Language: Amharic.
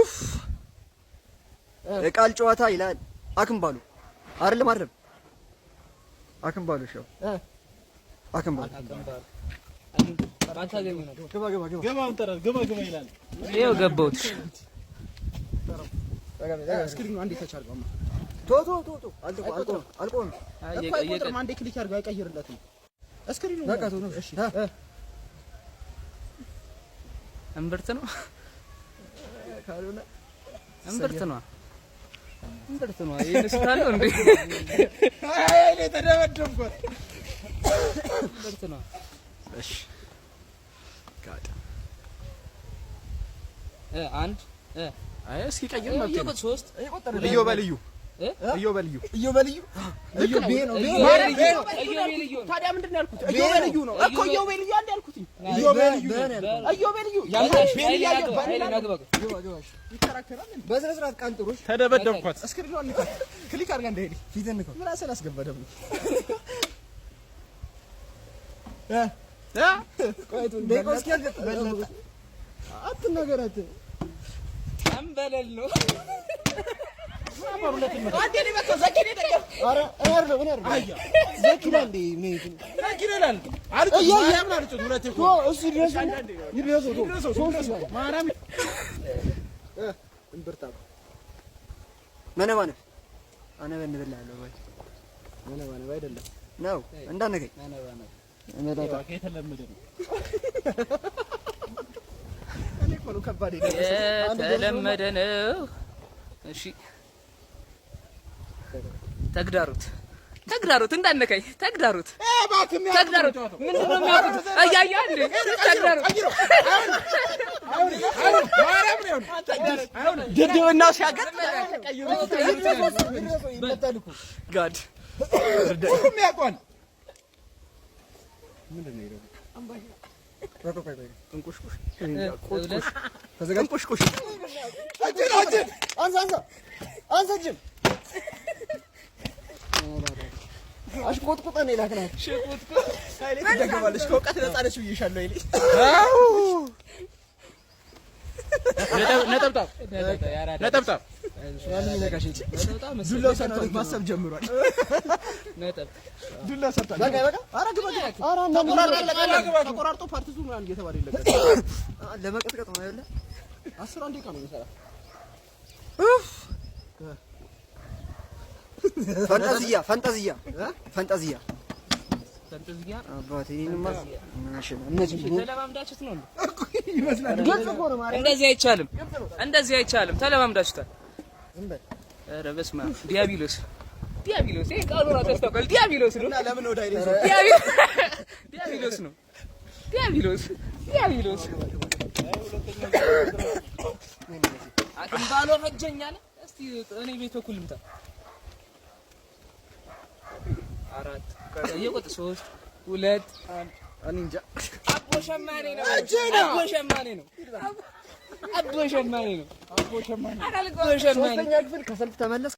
ኡፍ የቃል ጨዋታ ይላል። አክምባሉ አይደለም አክምባሉ ሻው አክምባሉ ገባ ይላል። ይኸው ገባሁት። ስክሪኑ አንዴ ተቻልኩ። ቶ አልቆ አንዴ ክሊክ አድርጎ አይቀይርለትም ስክሪኑ። በቃ ነው። እሺ እምብርት ነው ካልሆነ እምብርት ነው ይልስታል እንዴ? አይ እኔ ተደበደብኩት። እምብርት ነው። እሺ ጋዳ አንድ አይ እስኪ ቀይር ነው። ይቆጥ 3 ልዩ በልዩ ታዲያ ምንድን ነው ያልኩት? እዮበልዩ ነው እኮ እዮበልዩ አንድ ያልኩት እዮበልዩ ይከራከራል። በስነ ስርዓት ቃንጥሮሽ ተደበደብኳት። እስክሪን ነው አንካ ክሊክ አድርጋ እንዳይሄድ ፊትን ነው ምን አሰል አስገበደም ቆይቱ ደቆስኪያል በለጠ አትናገራት አንበለል ነው አንዴ ነው ዘኪኔ ደገፍ አረ እነር አያ ዘኪና እንዴ ምን ዘኪናል አርጭ ማርያም አርጭ ሁለቴ እኮ እሱ ይረሱ ማርያም እንብርታ መነባነብ አነበንብልሃለሁ ወይ መነባነብ አይደለም ነው እንዳነገኝ መነባነብ የተለመደ ነው። እኔ እኮ ነው ከባድ የተለመደ ነው። እሺ ተግዳሮት እንዳነካኝ ተግዳሮት ምንድን ነው የሚያውቁት? አያያ እንዴ ድድብናው ሲያገጥ ጋድ ሁሉም ያውቃል። ምንድን ነው ይለው አሽቆጥቁጠን ይላክናል። ኃይሌ ትደገማለች። ከእውቀት ነፃ ነች ብዬሻለሁ። ኃይሌ ነጠብጣብ ያንን ይነካሽ እንጂ ዱላው ሰርቷል። ማሰብ ጀምሯል። ዱላው ሰርቷል። በቃ ኧረ ግባ ተቆራርጦ ፓርት ዙ ምናምን እየተባለ ይለቀቅ ለመቀጥቀጥ ነው አይደለ? 11 ደቂቃ ነው የሚሰራ። ፈንጠዝያ አባቴ እኔማ ማሽን እነዚህ ተለማምዳችሁት ነው ይመስላል። እንደዚህ አይቻልም። ተለማምዳችሁታል። ኧረ በስመ አብ ዲያብሎስ ይሄ ቃሉ ራሱ ያስታውቃል። ዲያብሎስ ነው። ለምን ወደ አይደል ዲያብሎስ ነው። አቅም ባሎ ፈጀኛል። እስቲ እኔ ቤት በኩል ልምጣ። 4 የቆጥ 3 2 1 እኔ እንጃ። አቦ ሸማኔ ነው። ሶስተኛ ክፍል ከሰልፍ ተመለስ